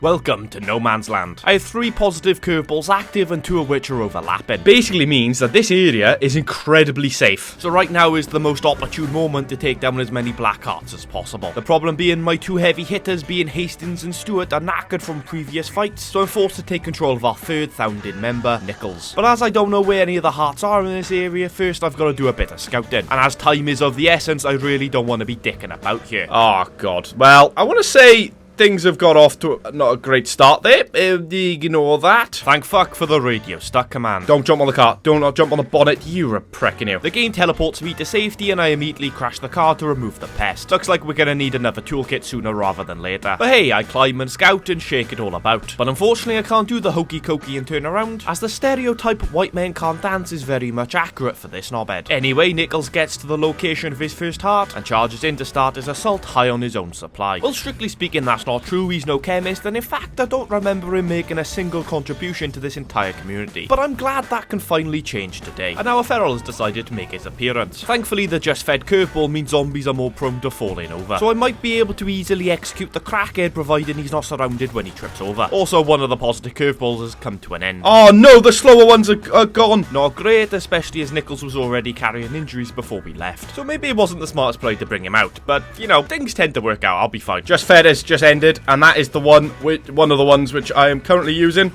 Welcome to No Man's Land. I have 3 positive curveballs active and 2 of which are overlapping. Basically means that this area is incredibly safe. So right now is the most opportune moment to take down as many black hearts as possible. The problem being my 2 heavy hitters being Hastings and Stewart are knackered from previous fights, so I'm forced to take control of our 3rd founding member, Nichols. But as I don't know where any of the hearts are in this area, first I've got to do a bit of scouting. And as time is of the essence, I really don't want to be dicking about here. Oh god. Well, I want to say things have got off to not a great start there. Ignore that. Thank fuck for the radio stuck command. Don't jump on the car. Do not jump on the bonnet. You're a prick, you. The game teleports me to safety and I immediately crash the car to remove the pest. Looks like we're gonna need another toolkit sooner rather than later. But hey, I climb and scout and shake it all about. But unfortunately I can't do the hokey cokey and turn around, as the stereotype white men can't dance is very much accurate for this knobhead. Anyway, Nichols gets to the location of his first heart and charges in to start his assault high on his own supply. Well, strictly speaking, that's not true. He's no chemist, and in fact I don't remember him making a single contribution to this entire community. But I'm glad that can finally change today, and now a feral has decided to make his appearance. Thankfully the just fed curveball means zombies are more prone to falling over, so I might be able to easily execute the crackhead providing he's not surrounded when he trips over. Also, one of the positive curveballs has come to an end. Oh no, the slower ones are gone. Not great, especially as Nichols was already carrying injuries before we left, so maybe it wasn't the smartest play to bring him out, but you know, things tend to work out. I'll be fine. Just fed has just ended, and that is the one of the ones which I am currently using.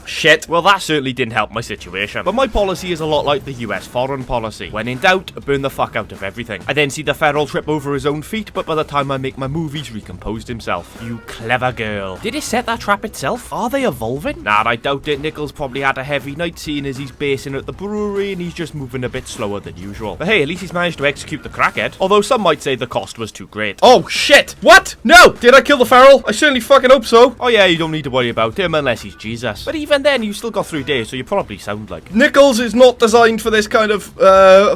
Shit. Well, that certainly didn't help my situation. But my policy is a lot like the US foreign policy. When in doubt, burn the fuck out of everything. I then see the feral trip over his own feet, but by the time I make my move, he's recomposed himself. You clever girl. Did it set that trap itself? Are they evolving? Nah, I doubt it. Nichols probably had a heavy night, seeing as he's basing at the brewery and he's just moving a bit slower than usual. But hey, at least he's managed to execute the crackhead. Although some might say the cost was too great. Oh shit! What? No! Did I kill the feral? I certainly fucking hope so. Oh yeah, you don't need to worry about him unless he's Jesus. But even then, you still got 3 days, so you probably sound like Nichols is not designed for this kind of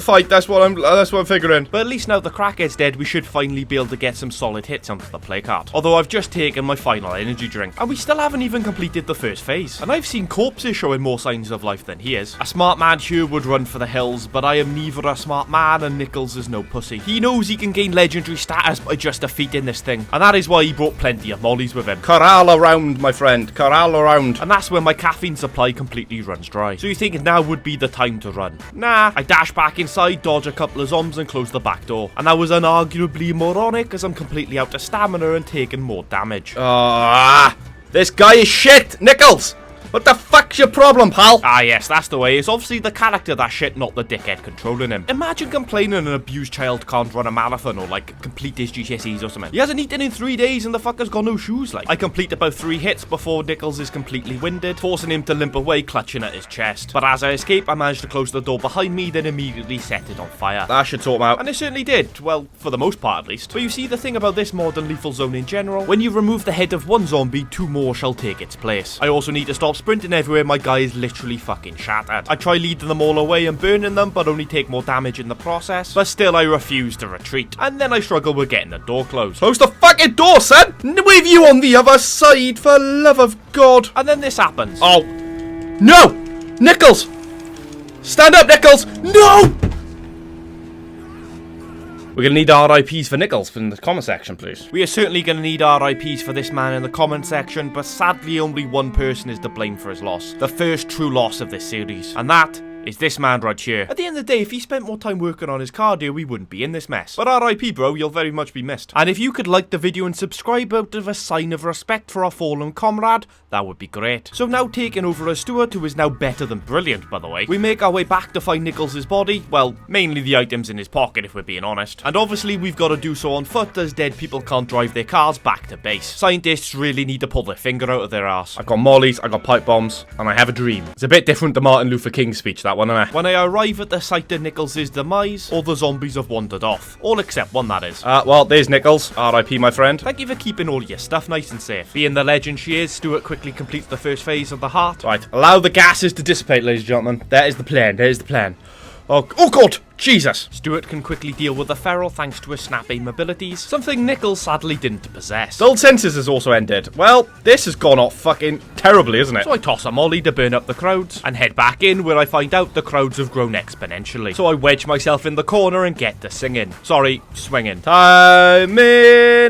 fight. That's what I'm figuring. But at least now the crackhead's dead, we should finally be able to get some solid hits onto the play card. Although I've just taken my final energy drink, and we still haven't even completed the first phase. And I've seen corpses showing more signs of life than he is. A smart man here would run for the hills, but I am neither a smart man, and Nichols is no pussy. He knows he can gain legendary status by just defeating this thing, and that is why he brought plenty of mollies with him. Corral around, my friend. Corral around. And that's when my caffeine supply completely runs dry. So you think now would be the time to run? Nah, I dash back inside, dodge a couple of zombies and close the back door. And that was unarguably moronic, as I'm completely out of stamina and taking more damage. This guy is shit, Nichols! What the fuck's your problem, pal? Ah yes, that's the way. It's obviously the character that shit, not the dickhead controlling him. Imagine complaining an abused child can't run a marathon or like complete his GCSEs or something. He hasn't eaten in 3 days and the fucker's got no shoes like. I complete about 3 hits before Nichols is completely winded, forcing him to limp away clutching at his chest. But as I escape, I managed to close the door behind me, then immediately set it on fire. That should sort him out. And it certainly did. Well, for the most part at least. But you see, the thing about this mod and lethal zone in general, when you remove the head of one zombie, 2 more shall take its place. I also need to stop sprinting everywhere. My guy is literally fucking shattered. I try leading them all away and burning them, but only take more damage in the process. But still, I refuse to retreat. And then I struggle with getting the door closed. Close the fucking door, son! With you on the other side, for love of God. And then this happens. Oh. No! Nichols! Stand up, Nichols! No! We're going to need RIPs for Nichols in the comment section, please. We are certainly going to need RIPs for this man in the comment section, but sadly only one person is to blame for his loss. The first true loss of this series. And that is this man right here. At the end of the day, if he spent more time working on his cardio, we wouldn't be in this mess. But RIP, bro, you'll very much be missed. And if you could like the video and subscribe out of a sign of respect for our fallen comrade, that would be great. So now taking over as Stewart, who is now better than brilliant, by the way, we make our way back to find Nichols' body. Well, mainly the items in his pocket, if we're being honest. And obviously, we've got to do so on foot, as dead people can't drive their cars back to base. Scientists really need to pull their finger out of their arse. I got mollies, I got pipe bombs, and I have a dream. It's a bit different to Martin Luther King's speech, that one, isn't it? When I arrive at the site of Nichols' demise, all the zombies have wandered off. All except one, that is. Well, there's Nichols. RIP, my friend. Thank you for keeping all your stuff nice and safe. Being the legend she is, Stewart quickly completes the first phase of the heart. Right, allow the gases to dissipate, ladies and gentlemen. That is the plan, that is the plan. Oh God! Jesus! Stewart can quickly deal with the feral thanks to his snap aim abilities, something Nichols sadly didn't possess. Dull senses has also ended. Well, this has gone off fucking terribly, isn't it? So I toss a molly to burn up the crowds, and head back in where I find out the crowds have grown exponentially. So I wedge myself in the corner and get to singing. Sorry, swinging. Timing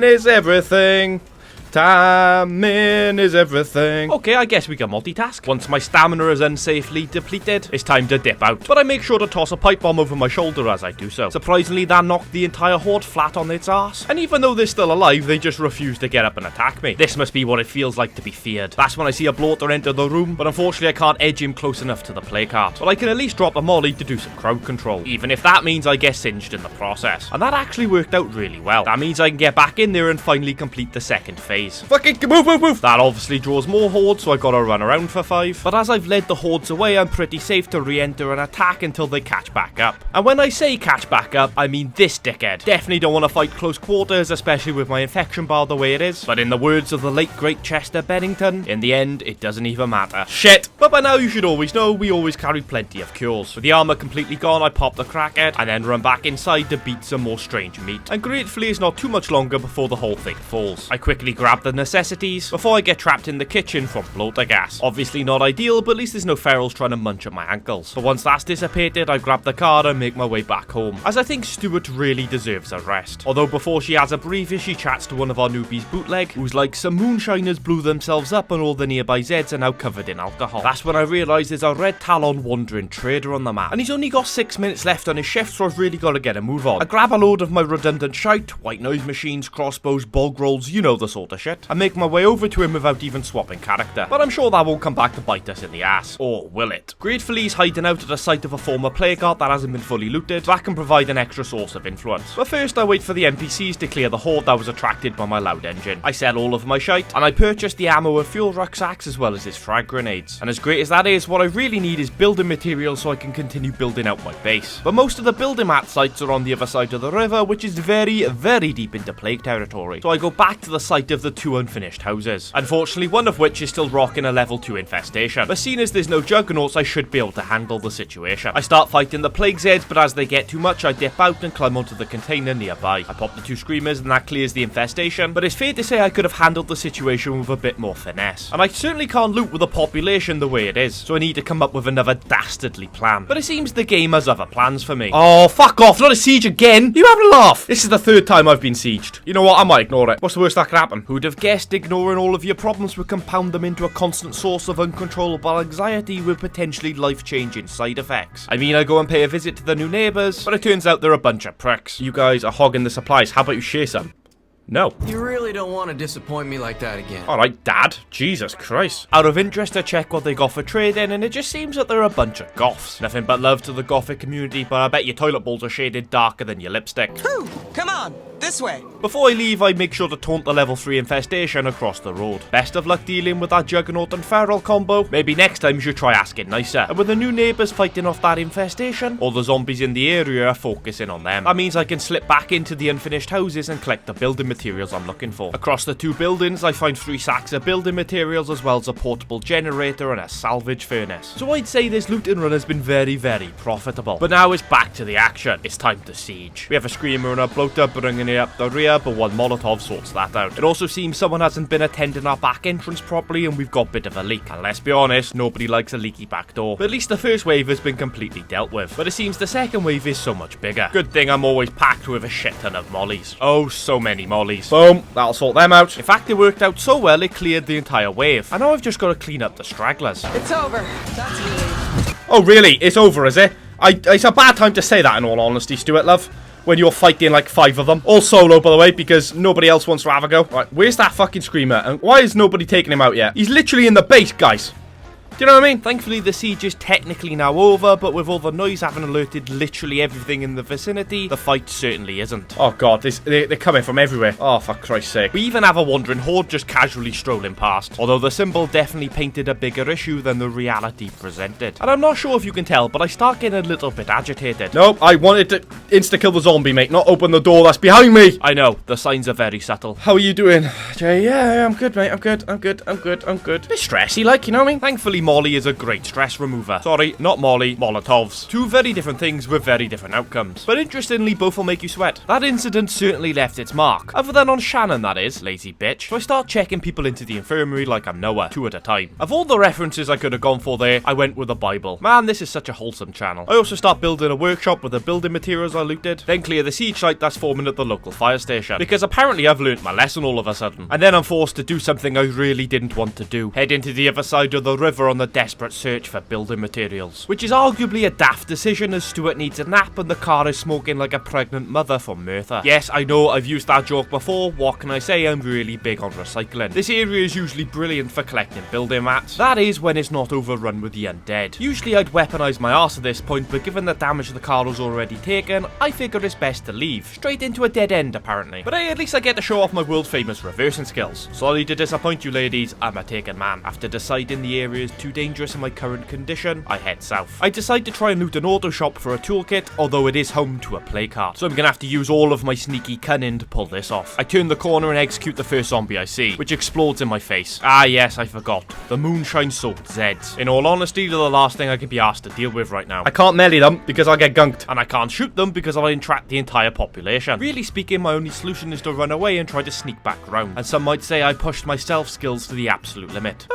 is everything. Stamina is everything. Okay, I guess we can multitask. Once my stamina is unsafely depleted, it's time to dip out. But I make sure to toss a pipe bomb over my shoulder as I do so. Surprisingly, that knocked the entire horde flat on its arse. And even though they're still alive, they just refuse to get up and attack me. This must be what it feels like to be feared. That's when I see a bloater enter the room, but unfortunately I can't edge him close enough to the play cart. But I can at least drop a molly to do some crowd control, even if that means I get singed in the process. And that actually worked out really well. That means I can get back in there and finally complete the second phase. Fucking move, move, move. That obviously draws more hordes, so I gotta run around for 5. But as I've led the hordes away, I'm pretty safe to re-enter and attack until they catch back up. And when I say catch back up, I mean this dickhead. Definitely don't want to fight close quarters, especially with my infection bar the way it is. But in the words of the late great Chester Bennington, in the end, it doesn't even matter. Shit. But by now you should always know, we always carry plenty of cures. With the armor completely gone, I pop the crackhead, and then run back inside to beat some more strange meat. And gratefully it's not too much longer before the whole thing falls. I quickly grab the necessities before I get trapped in the kitchen from bloater gas. Obviously not ideal, but at least there's no ferals trying to munch at my ankles. But once that's dissipated, I grab the car and make my way back home, as I think Stuart really deserves a rest. Although before she has a breather, she chats to one of our newbies bootleg, who's like, some moonshiners blew themselves up and all the nearby Zeds are now covered in alcohol. That's when I realise there's a red talon wandering trader on the map, and he's only got 6 minutes left on his shift, so I've really got to get a move on. I grab a load of my redundant shite, white noise machines, crossbows, bog rolls, you know the sort of shit, and make my way over to him without even swapping character. But I'm sure that won't come back to bite us in the ass. Or will it? Gratefully he's hiding out at the site of a former player cart that hasn't been fully looted. That can provide an extra source of influence. But first I wait for the NPCs to clear the horde that was attracted by my loud engine. I sell all of my shite, and I purchase the ammo and fuel rucksacks as well as his frag grenades. And as great as that is, what I really need is building materials so I can continue building out my base. But most of the building mat sites are on the other side of the river, which is very, very deep into plague territory. So I go back to the site of the 2 unfinished houses. Unfortunately, one of which is still rocking a level 2 infestation. But seeing as there's no juggernauts, I should be able to handle the situation. I start fighting the plague Zeds, but as they get too much, I dip out and climb onto the container nearby. I pop the 2 screamers and that clears the infestation, but it's fair to say I could have handled the situation with a bit more finesse. And I certainly can't loot with a population the way it is, so I need to come up with another dastardly plan. But it seems the game has other plans for me. Oh, fuck off, not a siege again. You having a laugh? This is the 3rd time I've been sieged. You know what, I might ignore it. What's the worst that could happen? Who'd have guessed ignoring all of your problems would compound them into a constant source of uncontrollable anxiety with potentially life-changing side effects? I mean, I go and pay a visit to the new neighbours, but it turns out they're a bunch of pricks. You guys are hogging the supplies. How about you share some? No. You really don't want to disappoint me like that again. Alright, Dad. Jesus Christ. Out of interest, I check what they got for trading, and it just seems that they're a bunch of goths. Nothing but love to the gothic community, but I bet your toilet bowls are shaded darker than your lipstick. Whew, come on, this way. Before I leave, I make sure to taunt the level 3 infestation across the road. Best of luck dealing with that Juggernaut and Feral combo. Maybe next time you should try asking nicer. And with the new neighbours fighting off that infestation, all the zombies in the area are focusing on them. That means I can slip back into the unfinished houses and collect the building materials I'm looking for. Across the 2 buildings, I find 3 sacks of building materials as well as a portable generator and a salvage furnace. So I'd say this loot and run has been very, very profitable. But now it's back to the action. It's time to siege. We have a screamer and a bloater bringing it up the rear, but one Molotov sorts that out. It also seems someone hasn't been attending our back entrance properly and we've got a bit of a leak. And let's be honest, nobody likes a leaky back door. But at least the first wave has been completely dealt with. But it seems the second wave is so much bigger. Good thing I'm always packed with a shit ton of mollies. Oh, so many mollies. Boom. That'll sort them out. In fact, it worked out so well it cleared the entire wave. And now I've just got to clean up the stragglers. It's over. That's me. Oh, really? It's over, is it? It's a bad time to say that, in all honesty, Stuart, love. When you're fighting like 5 of them. All solo, by the way, because nobody else wants to have a go. Right, where's that fucking screamer? And why is nobody taking him out yet? He's literally in the base, guys. Do you know what I mean? Thankfully, the siege is technically now over, but with all the noise having alerted literally everything in the vicinity, the fight certainly isn't. Oh god, they're coming from everywhere. Oh, for Christ's sake. We even have a wandering horde just casually strolling past, although the symbol definitely painted a bigger issue than the reality presented. And I'm not sure if you can tell, but I start getting a little bit agitated. Nope, I wanted to insta-kill the zombie, mate, not open the door that's behind me. I know, the signs are very subtle. How are you doing, Jay? Yeah, I'm good, mate. I'm good. Bit stressy, like, you know what I mean? Thankfully, Molly is a great stress remover. Sorry, not Molly, Molotovs. Two very different things with very different outcomes. But interestingly, both will make you sweat. That incident certainly left its mark. Other than on Shannon, that is. Lazy bitch. So I start checking people into the infirmary like I'm Noah, 2 at a time. Of all the references I could have gone for there, I went with the Bible. Man, this is such a wholesome channel. I also start building a workshop with the building materials I looted. Then clear the siege site that's forming at the local fire station. Because apparently I've learnt my lesson all of a sudden. And then I'm forced to do something I really didn't want to do. Head into the other side of the river on the desperate search for building materials. Which is arguably a daft decision as Stuart needs a nap and the car is smoking like a pregnant mother for Merthyr. Yes, I know I've used that joke before. What can I say? I'm really big on recycling. This area is usually brilliant for collecting building mats. That is when it's not overrun with the undead. Usually I'd weaponize my arse at this point, but given the damage the car was already taken, I figure it's best to leave. Straight into a dead end apparently. But hey, at least I get to show off my world famous reversing skills. Sorry to disappoint you ladies, I'm a taken man. After deciding the area is too dangerous in my current condition, I head south. I decide to try and loot an auto shop for a toolkit, although it is home to a play cart. So I'm gonna have to use all of my sneaky cunning to pull this off. I turn the corner and execute the first zombie I see, which explodes in my face. Ah yes, I forgot. The moonshine soaked Zeds. In all honesty, they're the last thing I could be asked to deal with right now. I can't melee them because I get gunked. And I can't shoot them because I'll entrap the entire population. Really speaking, my only solution is to run away and try to sneak back round. And some might say I pushed my stealth skills to the absolute limit.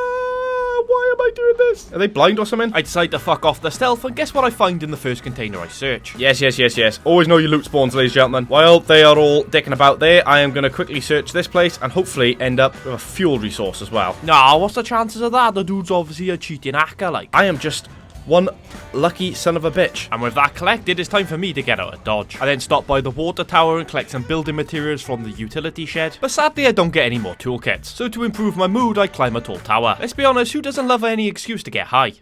Why am I doing this? Are they blind or something? I decide to fuck off the stealth, and guess what I find in the first container I search? Yes. Always know your loot spawns, ladies and gentlemen. While they are all dicking about there, I am going to quickly search this place and hopefully end up with a fuel resource as well. Nah, what's the chances of that? The dude's obviously a cheating hacker, like. I am just one lucky son of a bitch. And with that collected, it's time for me to get out of Dodge. I then stop by the water tower and collect some building materials from the utility shed. But sadly, I don't get any more toolkits. So to improve my mood, I climb a tall tower. Let's be honest, who doesn't love any excuse to get high?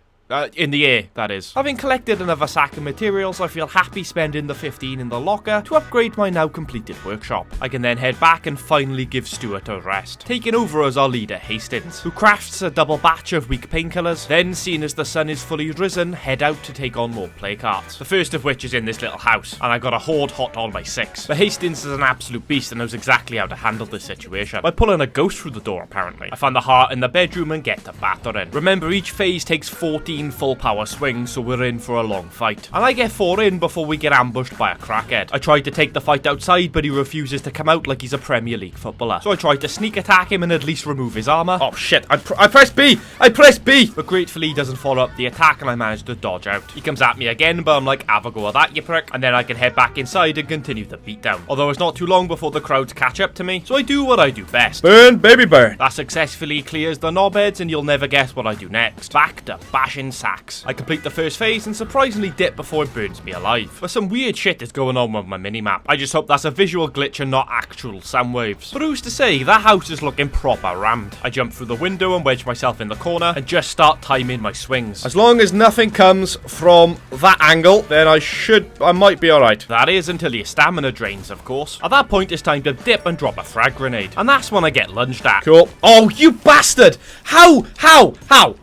In the air, that is. Having collected another sack of materials, I feel happy spending the 15 in the locker to upgrade my now completed workshop. I can then head back and finally give Stuart a rest, taking over as our leader Hastings, who crafts a double batch of weak painkillers. Then, seeing as the sun is fully risen, head out to take on more play carts. The first of which is in this little house, and I got a horde hot on by 6. But Hastings is an absolute beast and knows exactly how to handle this situation, by pulling a ghost through the door apparently. I find the heart in the bedroom and get to battering. Remember, each phase takes 14 full power swings, so we're in for a long fight. And I get 4 in before we get ambushed by a crackhead. I tried to take the fight outside, but he refuses to come out like he's a Premier League footballer. So I tried to sneak attack him and at least remove his armor. Oh shit, I pressed B! I pressed B! But gratefully he doesn't follow up the attack and I managed to dodge out. He comes at me again, but I'm like, have a go at that, you prick. And then I can head back inside and continue the beatdown. Although it's not too long before the crowds catch up to me, so I do what I do best. Burn, baby, burn. That successfully clears the knobheads and you'll never guess what I do next. Back to bashing sacks. I complete the first phase and surprisingly dip before it burns me alive. But some weird shit is going on with my minimap. I just hope that's a visual glitch and not actual sound waves. But who's to say, that house is looking proper rammed. I jump through the window and wedge myself in the corner and just start timing my swings. As long as nothing comes from that angle, then I might be alright. That is until your stamina drains, of course. At that point, it's time to dip and drop a frag grenade. And that's when I get lunged at. Cool. Oh, you bastard! How? Ow!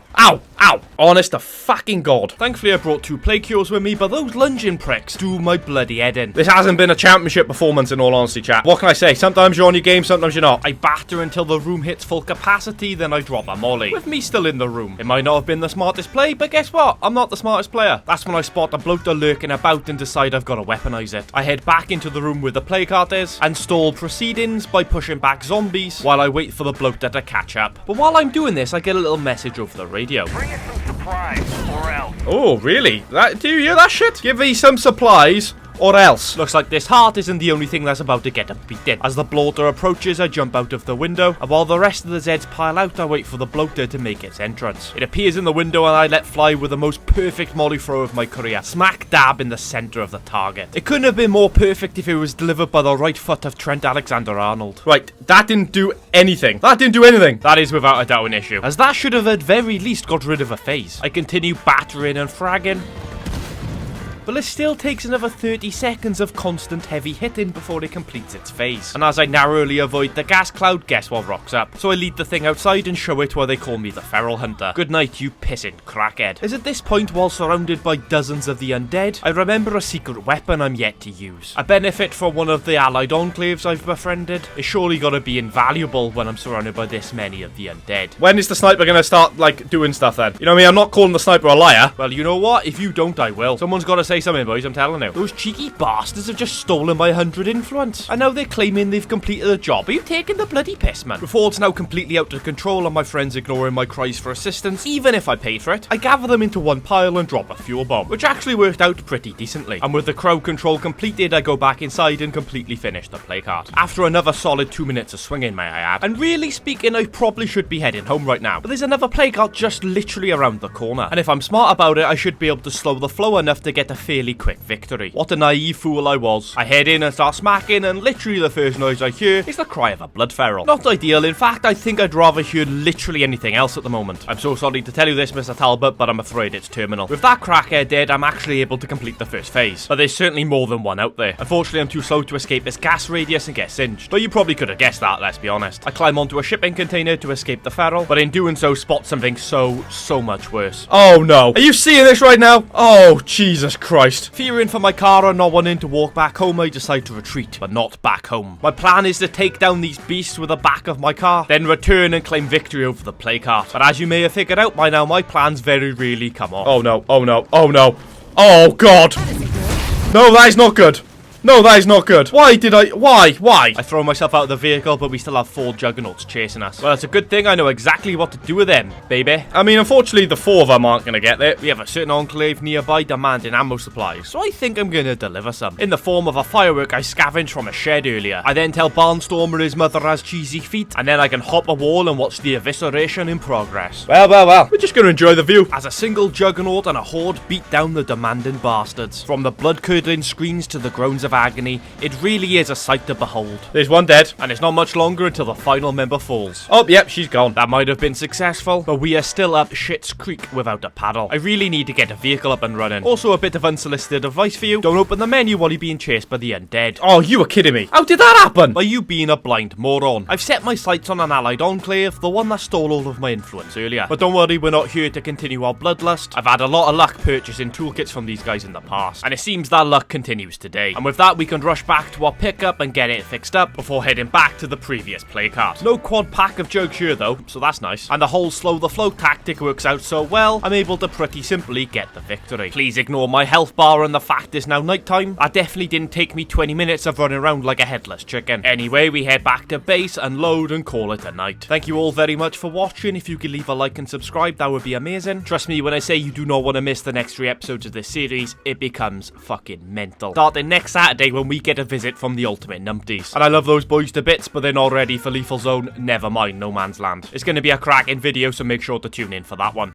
Honest to fucking God. Thankfully, I brought 2 plague cures with me, but those lunging pricks do my bloody head in. This hasn't been a championship performance in all honesty, chat. What can I say? Sometimes you're on your game, sometimes you're not. I batter until the room hits full capacity, then I drop a molly. With me still in the room. It might not have been the smartest play, but guess what? I'm not the smartest player. That's when I spot a bloater lurking about and decide I've got to weaponize it. I head back into the room where the play cart is, and stall proceedings by pushing back zombies while I wait for the bloater to catch up. But while I'm doing this, I get a little message over the radio. Bring us some supplies, or else. Oh, really? Do you hear that shit? Give me some supplies, or else. Looks like this heart isn't the only thing that's about to get beaten. As the bloater approaches, I jump out of the window, and while the rest of the Zeds pile out, I wait for the bloater to make its entrance. It appears in the window and I let fly with the most perfect molly throw of my career, smack dab in the center of the target. It couldn't have been more perfect if it was delivered by the right foot of Trent Alexander-Arnold. Right, that didn't do anything. That is without a doubt an issue, as that should have at very least got rid of a phase. I continue battering and fragging, but it still takes another 30 seconds of constant heavy hitting before it completes its phase. And as I narrowly avoid the gas cloud, guess what rocks up? So I lead the thing outside and show it why they call me the feral hunter. Good night, you pissing crackhead. Is at this point, while surrounded by dozens of the undead, I remember a secret weapon I'm yet to use. A benefit from one of the allied enclaves I've befriended is surely gotta be invaluable when I'm surrounded by this many of the undead. When is the sniper gonna start, like, doing stuff then? You know what I mean? I'm not calling the sniper a liar. Well, you know what? If you don't, I will. Someone's gotta say something, boys, I'm telling you. Those cheeky bastards have just stolen my 100 influence. And now they're claiming they've completed the job. Are you taking the bloody piss, man? Before it's now completely out of control and my friends ignoring my cries for assistance, even if I paid for it, I gather them into one pile and drop a fuel bomb, which actually worked out pretty decently. And with the crowd control completed, I go back inside and completely finish the placard. After another solid 2 minutes of swinging, may I add. And really speaking, I probably should be heading home right now, but there's another placard just literally around the corner. And if I'm smart about it, I should be able to slow the flow enough to get a fairly quick victory. What a naive fool I was. I head in and start smacking, and literally the first noise I hear is the cry of a blood feral. Not ideal, in fact, I think I'd rather hear literally anything else at the moment. I'm so sorry to tell you this, Mr. Talbot, but I'm afraid it's terminal. With that crackhead dead, I'm actually able to complete the first phase, but there's certainly more than one out there. Unfortunately, I'm too slow to escape this gas radius and get singed, but you probably could have guessed that, let's be honest. I climb onto a shipping container to escape the feral, but in doing so, spot something so much worse. Oh no. Are you seeing this right now? Oh, Jesus Christ. Fearing for my car and not wanting to walk back home, I decide to retreat, but not back home. My plan is to take down these beasts with the back of my car, then return and claim victory over the placard. But as you may have figured out by now, my plans very rarely come off. Oh no, oh no, oh no. Oh God. No, that is not good. No, that is not good. Why? I throw myself out of the vehicle, but we still have 4 juggernauts chasing us. Well, it's a good thing I know exactly what to do with them, baby. I mean, unfortunately, the 4 of them aren't going to get there. We have a certain enclave nearby demanding ammo supplies, so I think I'm going to deliver some. In the form of a firework I scavenged from a shed earlier. I then tell Barnstormer his mother has cheesy feet, and then I can hop a wall and watch the evisceration in progress. Well. We're just going to enjoy the view. As a single juggernaut and a horde beat down the demanding bastards. From the blood-curdling screams to the groans of agony, it really is a sight to behold. There's one dead. And it's not much longer until the final member falls. Oh, yep, she's gone. That might have been successful, but we are still up Shit's Creek without a paddle. I really need to get a vehicle up and running. Also, a bit of unsolicited advice for you. Don't open the menu while you're being chased by the undead. Oh, you were kidding me. How did that happen? By you being a blind moron. I've set my sights on an allied enclave, the one that stole all of my influence earlier. But don't worry, we're not here to continue our bloodlust. I've had a lot of luck purchasing toolkits from these guys in the past, and it seems that luck continues today. And with that, we can rush back to our pickup and get it fixed up before heading back to the previous placard. No quad pack of jugs here though, so that's nice. And the whole slow the flow tactic works out so well, I'm able to pretty simply get the victory. Please ignore my health bar and the fact it's now nighttime. That definitely didn't take me 20 minutes of running around like a headless chicken. Anyway, we head back to base and load and call it a night. Thank you all very much for watching. If you could leave a like and subscribe, that would be amazing. Trust me when I say you do not want to miss the next 3 episodes of this series. It becomes fucking mental. Starting next Saturday when we get a visit from the ultimate numpties. And I love those boys to bits, but they're not ready for Lethal Zone. Never mind No Man's Land. It's going to be a cracking video, so make sure to tune in for that one.